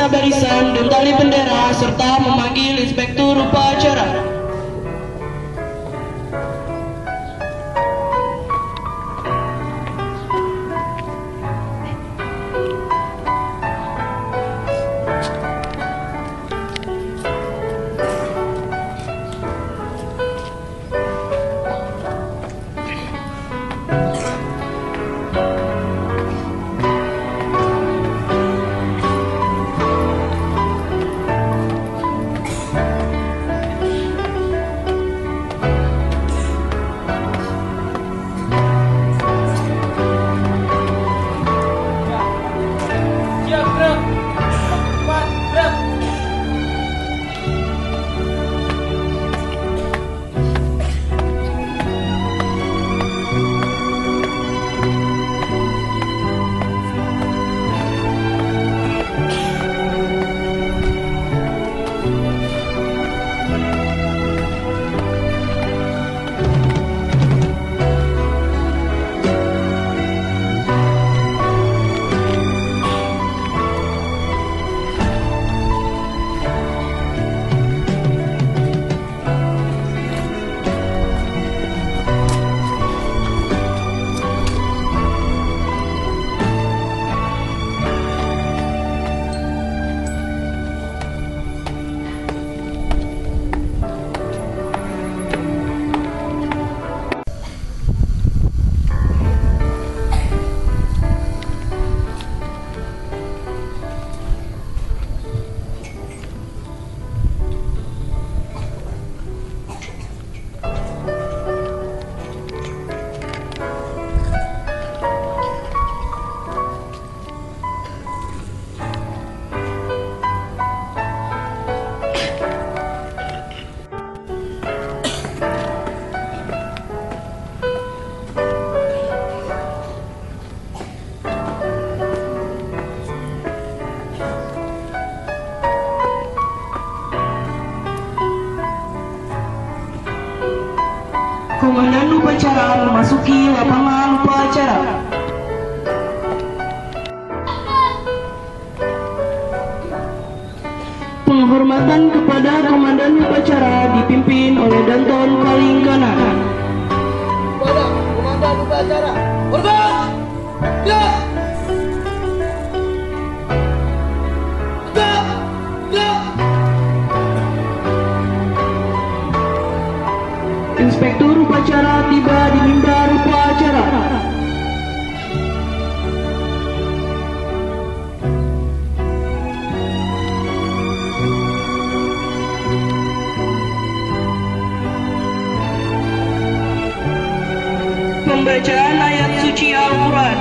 memeriksa barisan dan tali bendera serta memanggil inspektur upacara. Komandan upacara memasuki lapangan upacara. Penghormatan kepada komandan upacara dipimpin oleh Danton paling kanan. Kepada komandan upacara, hormat! Gerak! Tegak! Gerak! Inspektur upacara tiba di mimbar upacara. Pembacaan ayat suci Al-Quran.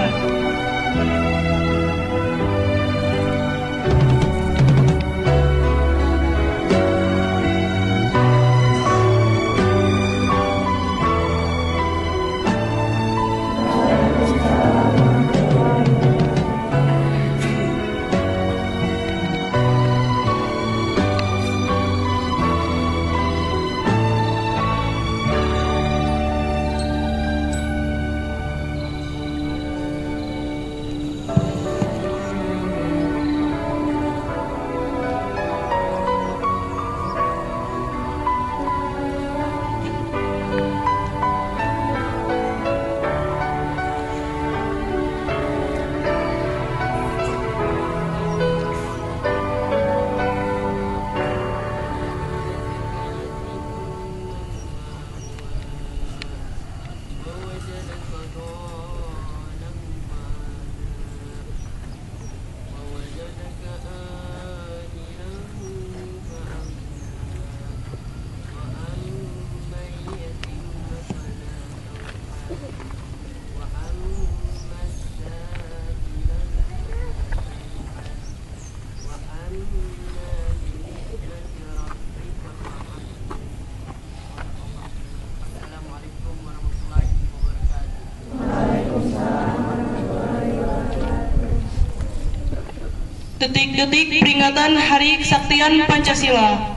Detik-detik peringatan Hari Kesaktian Pancasila.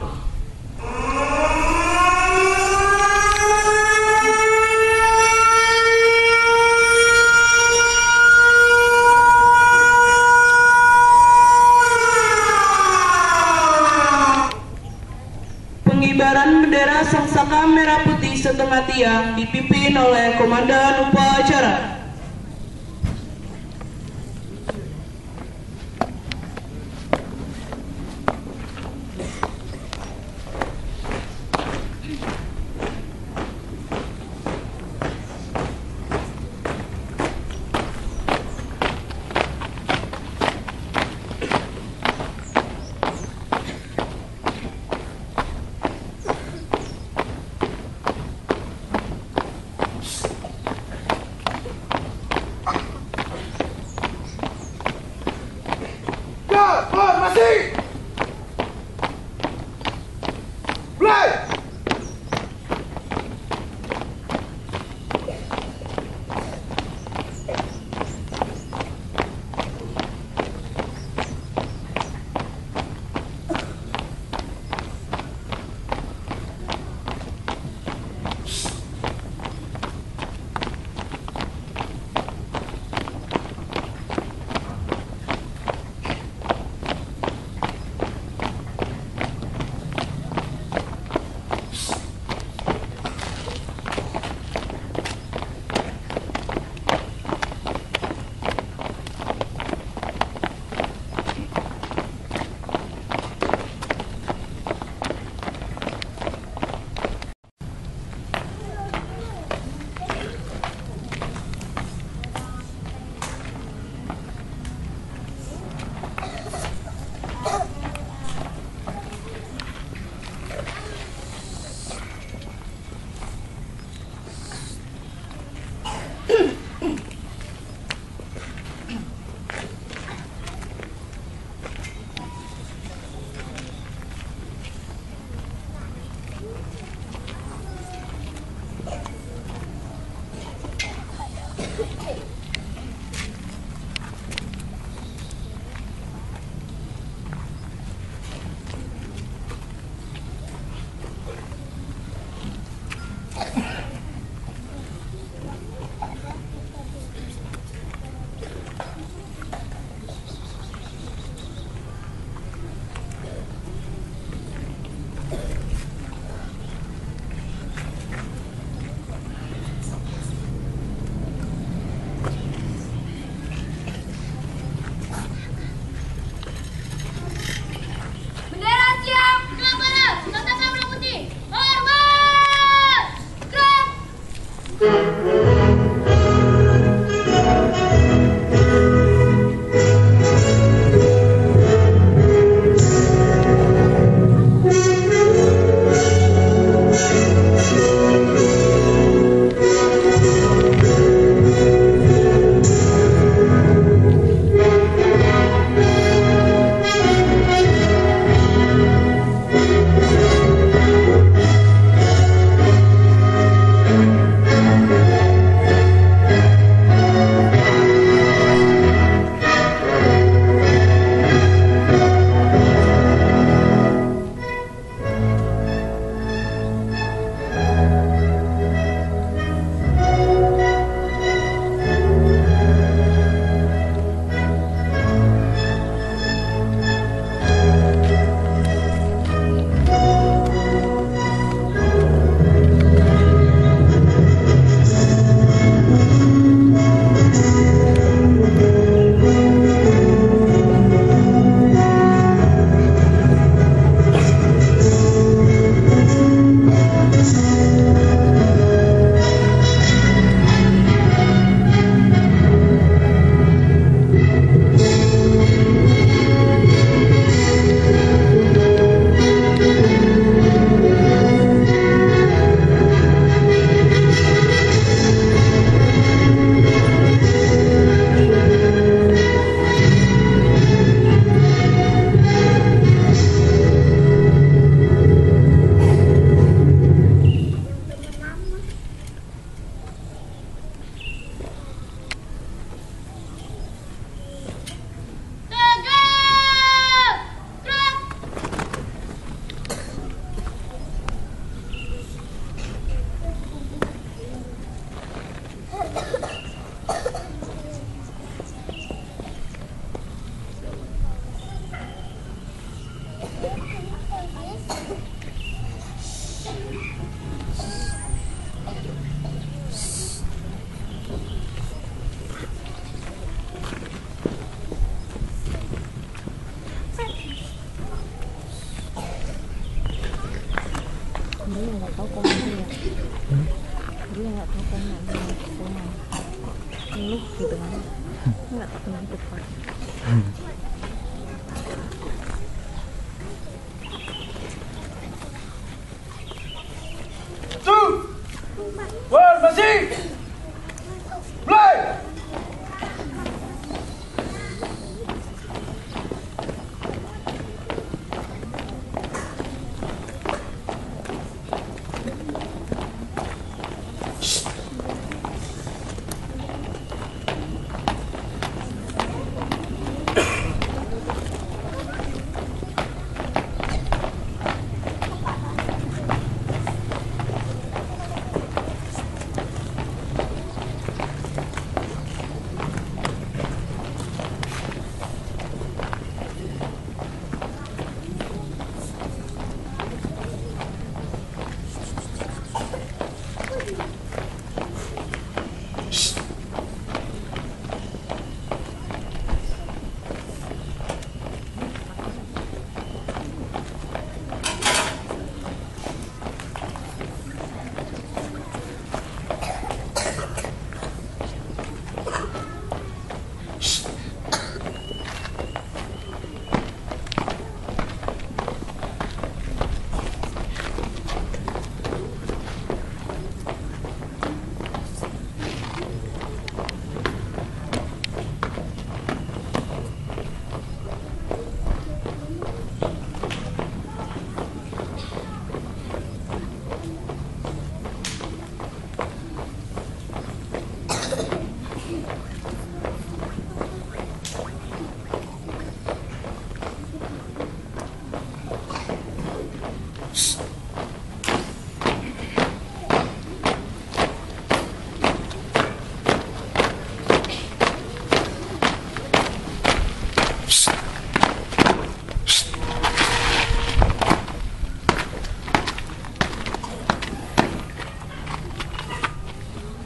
Pengibaran bendera Sangsaka Merah Putih setengah tiang dipimpin oleh Komandan Upacara. tahu komen dia. Dia nggak tahu komen, ngeluh gitu kan, nggak tahu yang tepat. Masih. Play.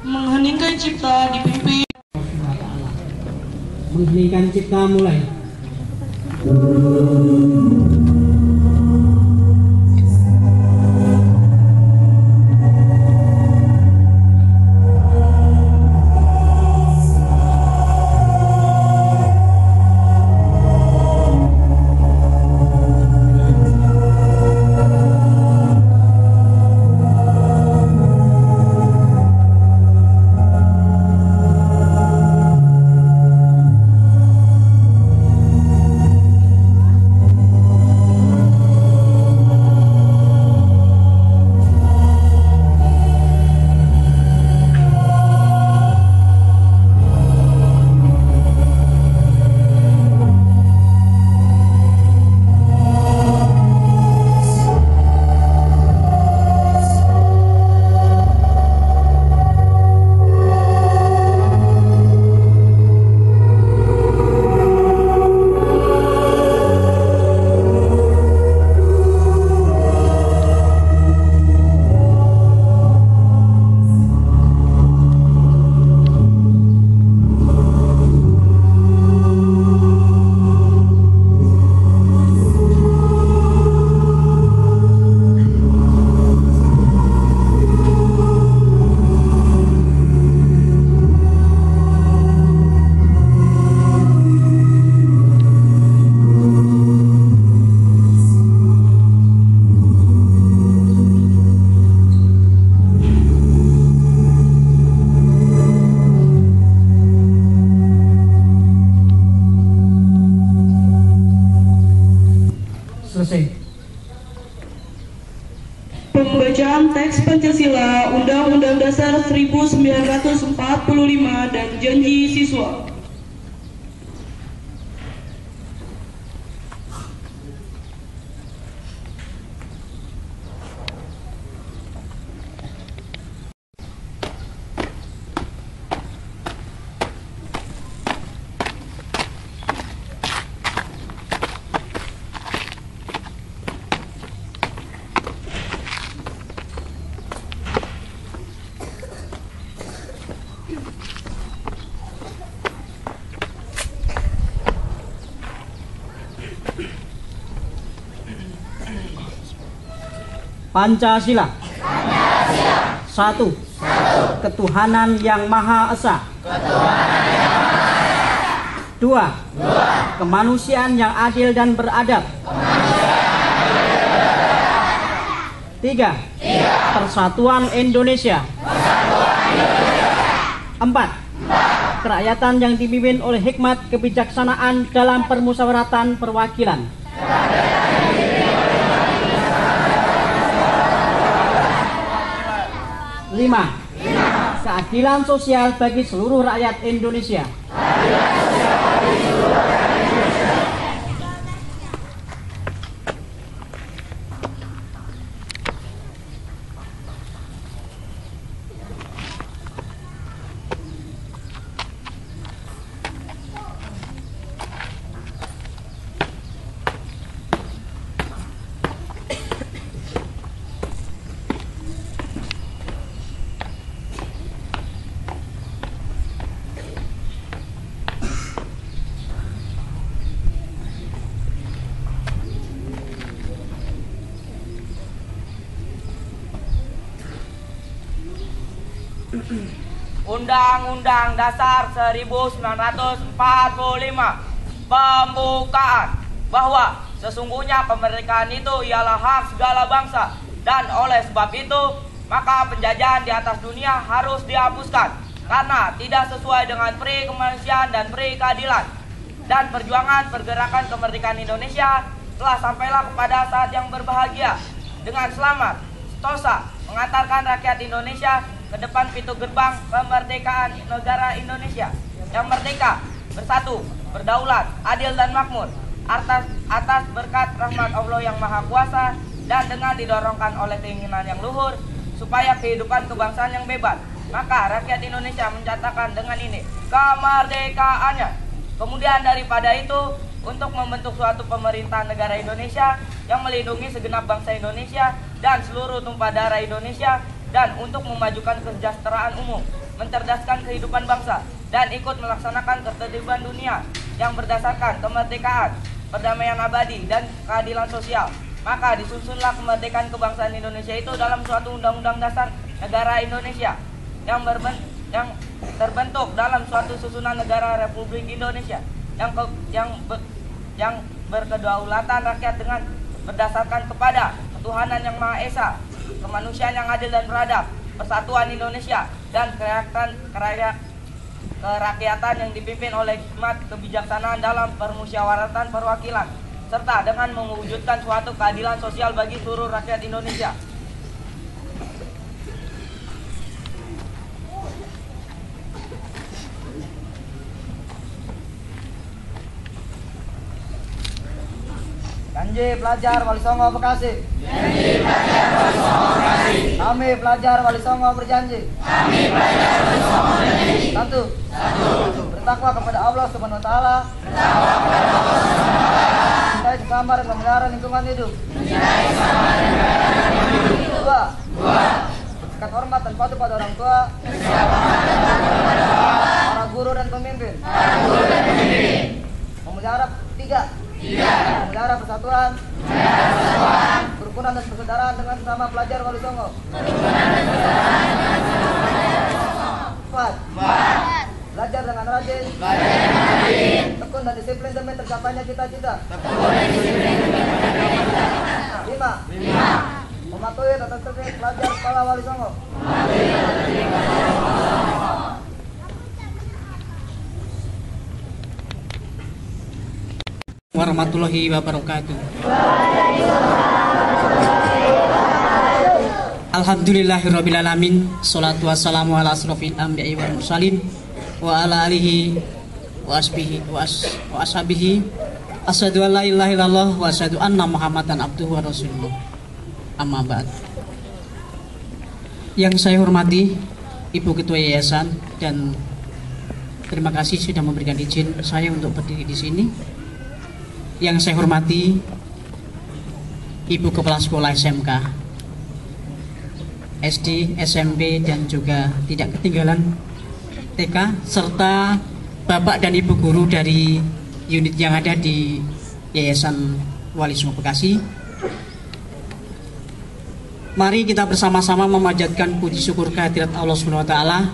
Mengheningkan cipta dipimpin. Mengheningkan cipta mulai. Selesai. Pembacaan teks Pancasila, Undang-Undang Dasar 1945 dan janji siswa. Pancasila. Satu, ketuhanan yang Maha Esa. Dua, kemanusiaan yang adil dan beradab. Tiga, persatuan Indonesia. Empat, kerakyatan yang dipimpin oleh hikmat kebijaksanaan dalam permusyawaratan perwakilan. Lima, keadilan sosial bagi seluruh rakyat Indonesia. Undang-Undang Dasar 1945 pembukaan bahwa sesungguhnya kemerdekaan itu ialah hak segala bangsa, dan oleh sebab itu maka penjajahan di atas dunia harus dihapuskan karena tidak sesuai dengan peri kemanusiaan dan peri keadilan. Dan perjuangan pergerakan kemerdekaan Indonesia telah sampailah kepada saat yang berbahagia dengan selamat sentosa mengantarkan rakyat Indonesia ke depan pintu gerbang kemerdekaan negara Indonesia yang merdeka, bersatu, berdaulat, adil dan makmur atas berkat rahmat Allah yang Maha Kuasa, dan dengan didorongkan oleh keinginan yang luhur supaya kehidupan kebangsaan yang bebas, maka rakyat Indonesia mencatatkan dengan ini kemerdekaannya. Kemudian daripada itu, untuk membentuk suatu pemerintahan negara Indonesia yang melindungi segenap bangsa Indonesia dan seluruh tumpah darah Indonesia, dan untuk memajukan kesejahteraan umum, mencerdaskan kehidupan bangsa, dan ikut melaksanakan ketertiban dunia yang berdasarkan kemerdekaan, perdamaian abadi, dan keadilan sosial. Maka disusunlah kemerdekaan kebangsaan Indonesia itu dalam suatu undang-undang dasar negara Indonesia yang terbentuk dalam suatu susunan negara Republik Indonesia yang berkedaulatan rakyat dengan berdasarkan kepada ketuhanan yang Maha Esa, kemanusiaan yang adil dan beradab, persatuan Indonesia, dan kerakyatan yang dipimpin oleh hikmat kebijaksanaan dalam permusyawaratan perwakilan, serta dengan mewujudkan suatu keadilan sosial bagi seluruh rakyat Indonesia. Janji pelajar Wali Songo Bekasi. Janji pelajar Wali Songo Bekasi. Kami pelajar Wali Songo berjanji. Kami pelajar Wali Songo berjanji. Satu. Bertakwa kepada Allah Subhanahu wa taala. Bertakwa kepada Allah Subhanahu wa taala. Mencintai sesama dan memelihara lingkungan hidup. Mencintai sesama dan memelihara lingkungan hidup. Dua. Bersikap hormat dan patuh pada orang tua. Bersikap hormat dan patuh pada orang tua. Para guru dan pemimpin. Para guru dan pemimpin. Memelihara tiga. Memelihara persatuan. Kerukunan dan persaudaraan dengan sesama pelajar Wali Songo. Empat. Belajar dengan rajin. Tekun dan disiplin demi tercapainya cita-cita. Lima. Mematuhi tata tertib pelajar kepala Wali Songo. Warahmatullahi wabarakatuh. Alhamdulillahirrabbilalamin. Salatu wassalamu ala asrofil anbiya'i wal mursalin wa ala alihi wa ashabihi. Asyhadu an la ilaha illallah wa asyhadu anna Muhammadan abduhu wa rasulullah. Amma ba'd. Yang saya hormati Ibu Ketua Yayasan, dan terima kasih sudah memberikan izin saya untuk berdiri di sini. Yang saya hormati Ibu Kepala Sekolah SMK, SD, SMP, dan juga tidak ketinggalan TK, serta Bapak dan Ibu guru dari unit yang ada di Yayasan Wali Songo Bekasi. Mari kita bersama-sama memanjatkan puji syukur kehadirat Allah Subhanahu wa taala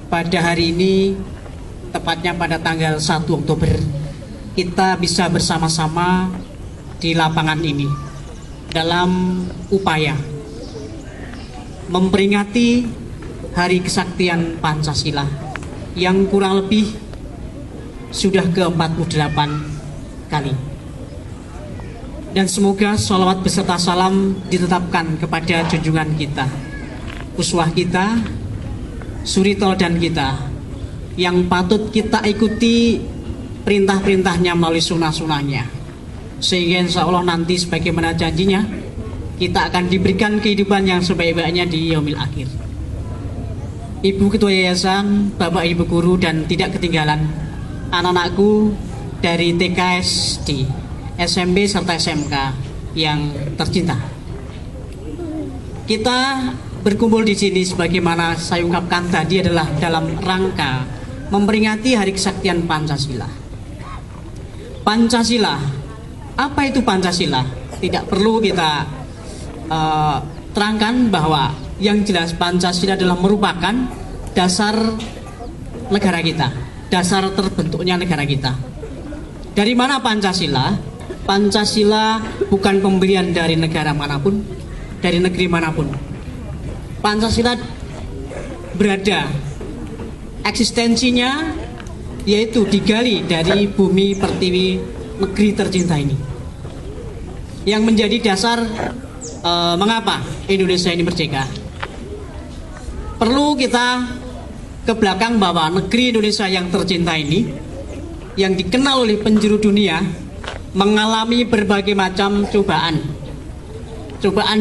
pada hari ini, tepatnya pada tanggal 1 Oktober, kita bisa bersama-sama di lapangan ini dalam upaya memperingati Hari Kesaktian Pancasila yang kurang lebih sudah ke-48 kali. Dan semoga sholawat beserta salam ditetapkan kepada junjungan kita, uswah kita, suri teladan kita, yang patut kita ikuti perintah-perintahnya melalui sunnah-sunnahnya, sehingga insya Allah nanti sebagaimana janjinya, kita akan diberikan kehidupan yang sebaik-baiknya di yaumil akhir. Ibu Ketua Yayasan, Bapak Ibu Guru, dan tidak ketinggalan anak-anakku dari TKSD, SMP serta SMK yang tercinta. Kita berkumpul di sini sebagaimana saya ungkapkan tadi adalah dalam rangka memperingati Hari Kesaktian Pancasila. Pancasila, apa itu Pancasila? Tidak perlu kita terangkan bahwa yang jelas Pancasila adalah merupakan dasar negara kita, dasar terbentuknya negara kita. Dari mana Pancasila? Pancasila bukan pemberian dari negara manapun, dari negeri manapun. Pancasila berada, eksistensinya yaitu digali dari bumi pertiwi negeri tercinta ini, yang menjadi dasar mengapa Indonesia ini merdeka. Perlu kita ke belakang bahwa negeri Indonesia yang tercinta ini, yang dikenal oleh penjuru dunia, mengalami berbagai macam cobaan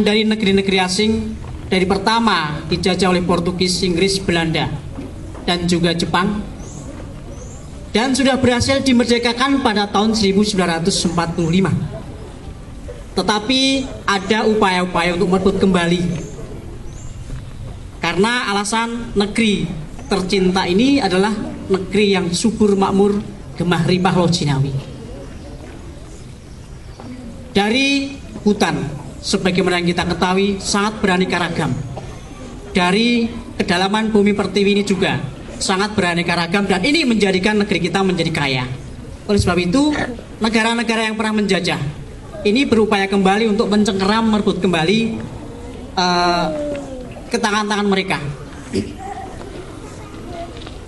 dari negeri-negeri asing. Dari pertama dijajah oleh Portugis, Inggris, Belanda, dan juga Jepang, dan sudah berhasil dimerdekakan pada tahun 1945. Tetapi ada upaya-upaya untuk merebut kembali, karena alasan negeri tercinta ini adalah negeri yang subur makmur, gemah ripah laut jinawi. Dari hutan, sebagaimana yang kita ketahui, sangat beraneka ragam. Dari kedalaman bumi pertiwi ini juga sangat beraneka ragam, dan ini menjadikan negeri kita menjadi kaya. Oleh sebab itu, negara-negara yang pernah menjajah ini berupaya kembali untuk mencengkeram, merebut kembali ke tangan-tangan mereka.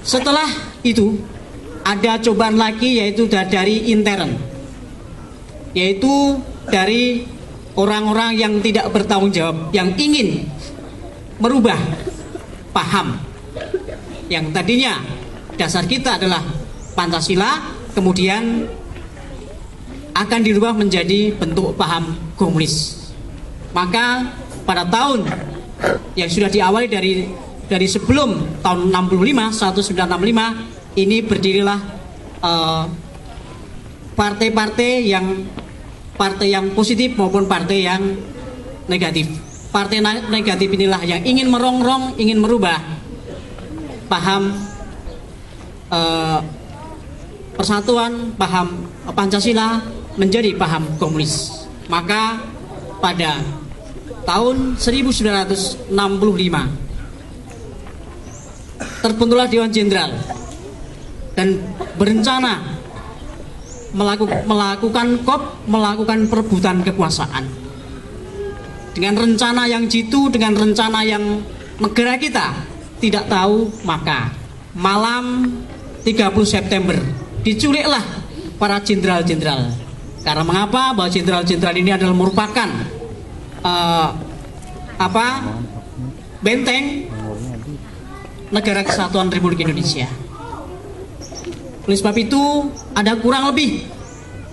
Setelah itu ada cobaan lagi, yaitu dari intern, yaitu dari orang-orang yang tidak bertanggung jawab, yang ingin merubah paham yang tadinya dasar kita adalah Pancasila, kemudian akan dirubah menjadi bentuk paham komunis. Maka pada tahun yang sudah diawali dari sebelum tahun 1965 ini berdirilah partai-partai yang positif maupun partai yang negatif. Partai negatif inilah yang ingin merongrong, ingin merubah paham persatuan, paham Pancasila menjadi paham komunis. Maka pada tahun 1965 terbentuklah Dewan Jenderal dan berencana melakukan perebutan kekuasaan dengan rencana yang jitu, dengan rencana yang negara kita tidak tahu. Maka malam 30 September diculiklah para jenderal-jenderal. Karena mengapa? Bahwa jenderal-jenderal ini adalah merupakan benteng negara kesatuan Republik Indonesia. Oleh sebab itu ada kurang lebih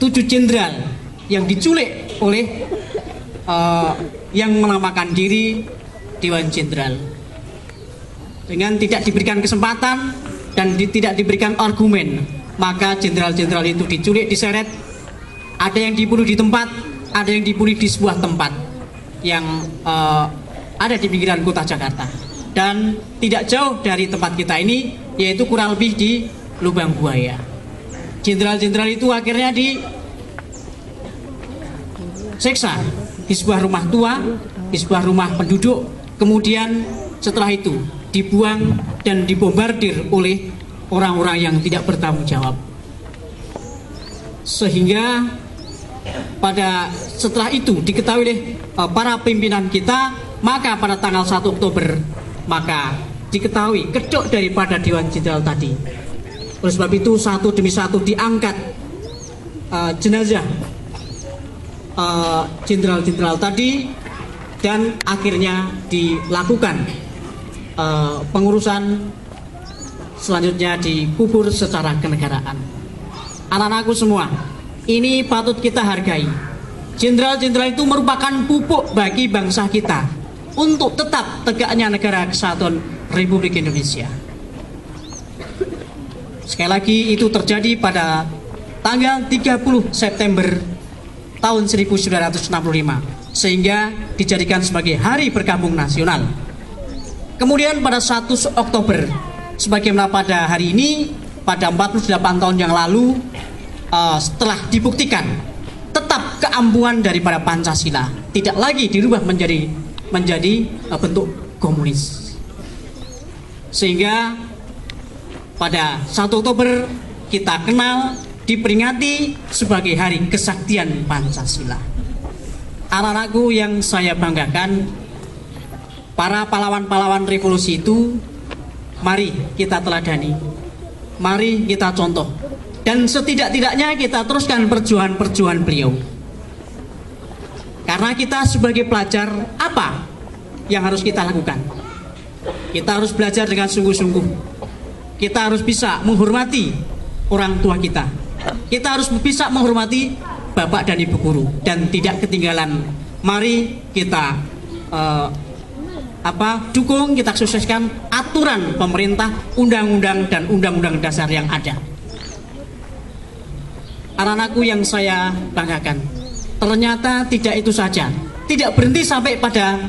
7 jenderal yang diculik oleh yang menamakan diri Dewan Jenderal, dengan tidak diberikan kesempatan dan tidak diberikan argumen. Maka jenderal-jenderal itu diculik, diseret. Ada yang dibunuh di tempat, ada yang dibunuh di sebuah tempat yang ada di pinggiran kota Jakarta, dan tidak jauh dari tempat kita ini, yaitu kurang lebih di Lubang Buaya. Jenderal-jenderal itu akhirnya disiksa di sebuah rumah tua di sebuah rumah penduduk, kemudian setelah itu dibuang dan dibombardir oleh orang-orang yang tidak bertanggung jawab. Sehingga setelah itu diketahui oleh para pimpinan kita, maka pada tanggal 1 Oktober maka diketahui kedok daripada Dewan Jenderal tadi. Oleh sebab itu satu demi satu diangkat jenazah jenderal-jenderal tadi, dan akhirnya dilakukan pengurusan selanjutnya dikubur secara kenegaraan. Anak-anakku semua, ini patut kita hargai. Jenderal-jenderal itu merupakan pupuk bagi bangsa kita untuk tetap tegaknya negara kesatuan Republik Indonesia. Sekali lagi itu terjadi pada tanggal 30 September tahun 1965, sehingga dijadikan sebagai Hari Berkabung Nasional. Kemudian pada 1 Oktober, sebagaimana pada hari ini, pada 48 tahun yang lalu, setelah dibuktikan tetap keampuhan daripada Pancasila, tidak lagi dirubah menjadi bentuk komunis. Sehingga pada 1 Oktober kita kenal, diperingati sebagai Hari Kesaktian Pancasila. Anak-anakku yang saya banggakan, para pahlawan-pahlawan revolusi itu mari kita teladani, mari kita contoh, dan setidak-tidaknya kita teruskan perjuangan beliau. Karena kita sebagai pelajar, apa yang harus kita lakukan? Kita harus belajar dengan sungguh-sungguh. Kita harus bisa menghormati orang tua kita. Kita harus bisa menghormati bapak dan ibu guru, dan tidak ketinggalan. Mari kita dukung, kita sukseskan aturan pemerintah, undang-undang dan undang-undang dasar yang ada. Anak-anakku yang saya banggakan, ternyata tidak itu saja, tidak berhenti sampai pada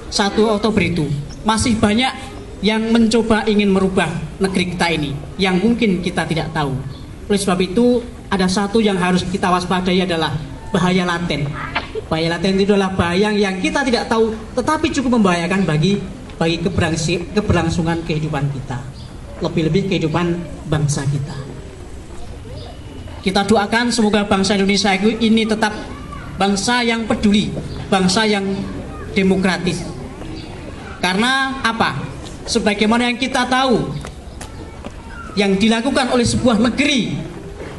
1 Oktober itu. Masih banyak yang mencoba ingin merubah negeri kita ini, yang mungkin kita tidak tahu. Oleh sebab itu, ada satu yang harus kita waspadai, adalah bahaya laten. Bahaya laten itu adalah bahaya yang kita tidak tahu, tetapi cukup membahayakan bagi keberlangsungan kehidupan kita, lebih-lebih kehidupan bangsa kita. Kita doakan semoga bangsa Indonesia ini tetap bangsa yang peduli, bangsa yang demokratis. Karena apa? Sebagaimana yang kita tahu, yang dilakukan oleh sebuah negeri,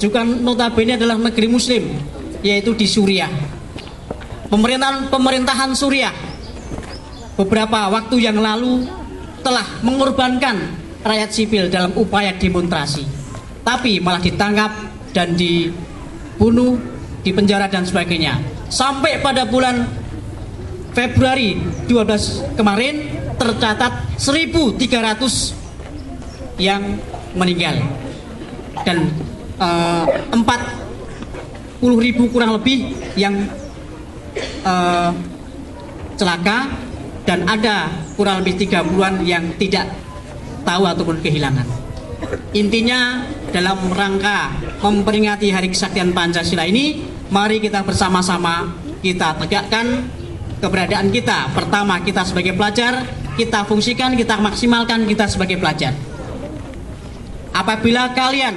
juga notabene adalah negeri Muslim, yaitu di Suriah. Pemerintahan Suriah beberapa waktu yang lalu telah mengorbankan rakyat sipil dalam upaya demonstrasi, tapi malah ditangkap dan dibunuh, dipenjara dan sebagainya. Sampai pada bulan Februari 12 kemarin tercatat 1.300 yang meninggal dan 40.000 kurang lebih yang celaka, dan ada kurang lebih 30-an yang tidak tahu ataupun kehilangan. Intinya, dalam rangka memperingati Hari Kesaktian Pancasila ini, mari kita bersama-sama kita tegakkan keberadaan kita. Pertama, kita sebagai pelajar, kita fungsikan, kita maksimalkan kita sebagai pelajar. Apabila kalian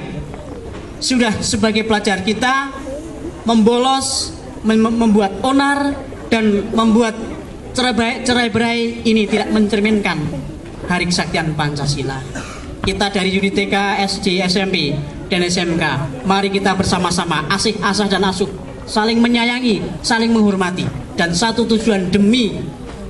sudah sebagai pelajar, kita membolos, membuat onar dan membuat cerai-berai, ini tidak mencerminkan Hari Kesaktian Pancasila. Kita dari unit TK, SD, SMP, dan SMK, mari kita bersama-sama asih, asah, dan asuh, saling menyayangi, saling menghormati, dan satu tujuan demi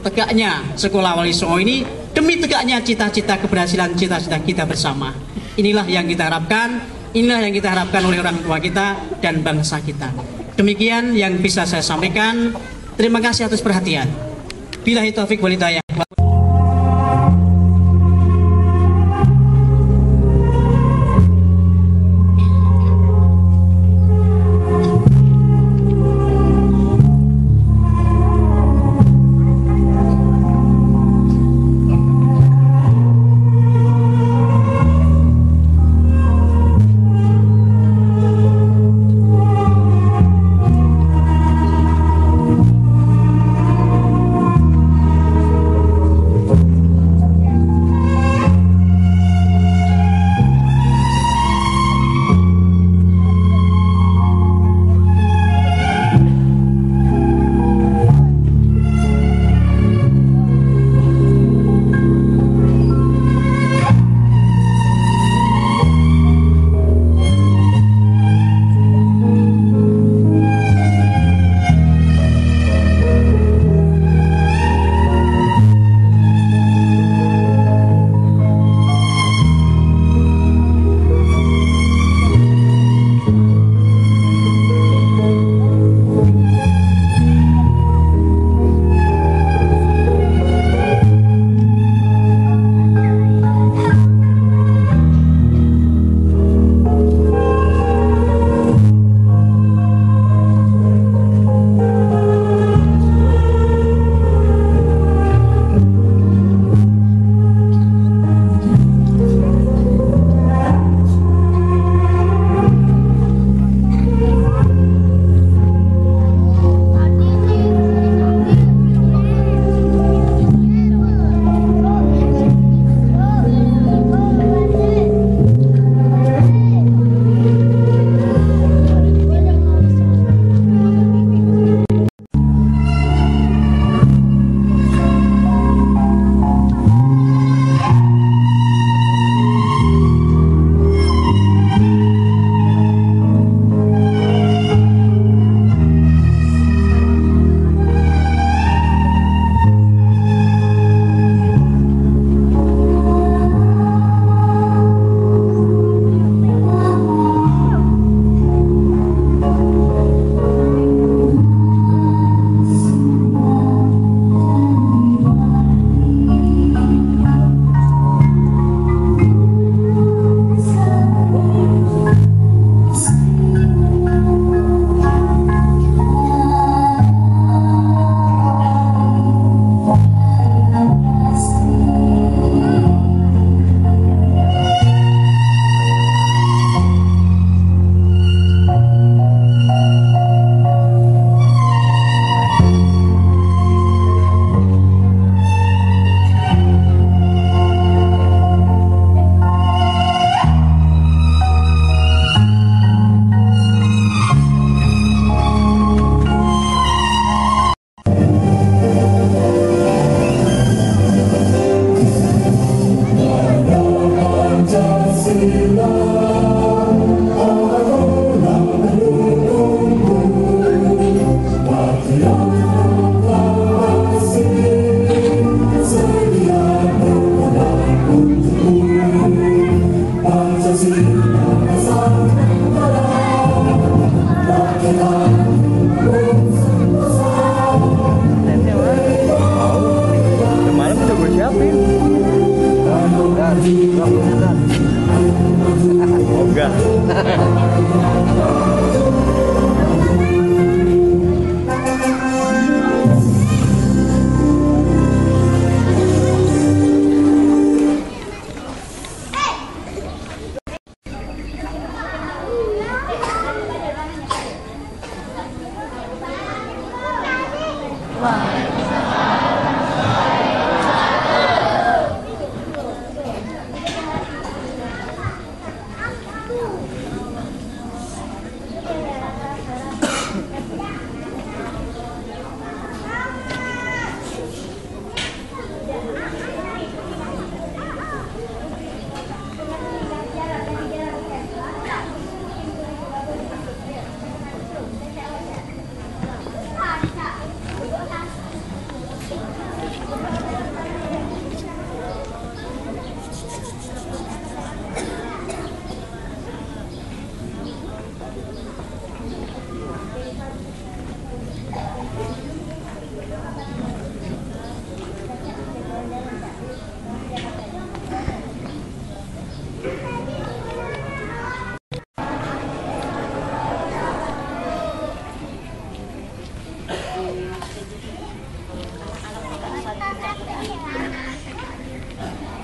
tegaknya Sekolah Wali Songo ini, demi tegaknya cita-cita keberhasilan cita-cita kita bersama. Inilah yang kita harapkan, inilah yang kita harapkan oleh orang tua kita dan bangsa kita. Demikian yang bisa saya sampaikan. Terima kasih atas perhatian. Billahi taufik wal hidayah.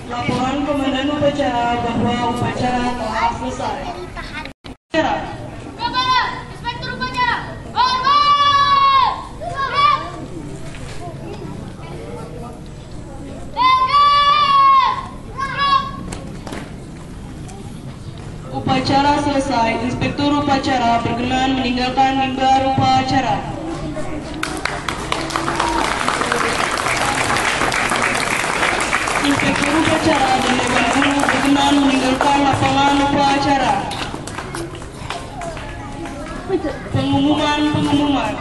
Laporan Komandan Upacara bahwa upacara telah selesai. Upacara. Kepada Inspektur Upacara, hormat! Upacara selesai. Inspektur Upacara berkenan meninggalkan mimbar upacara. Inspektur Upacara dan Dewan Guru berkenan meninggalkan lapangan upacara. Pengumuman.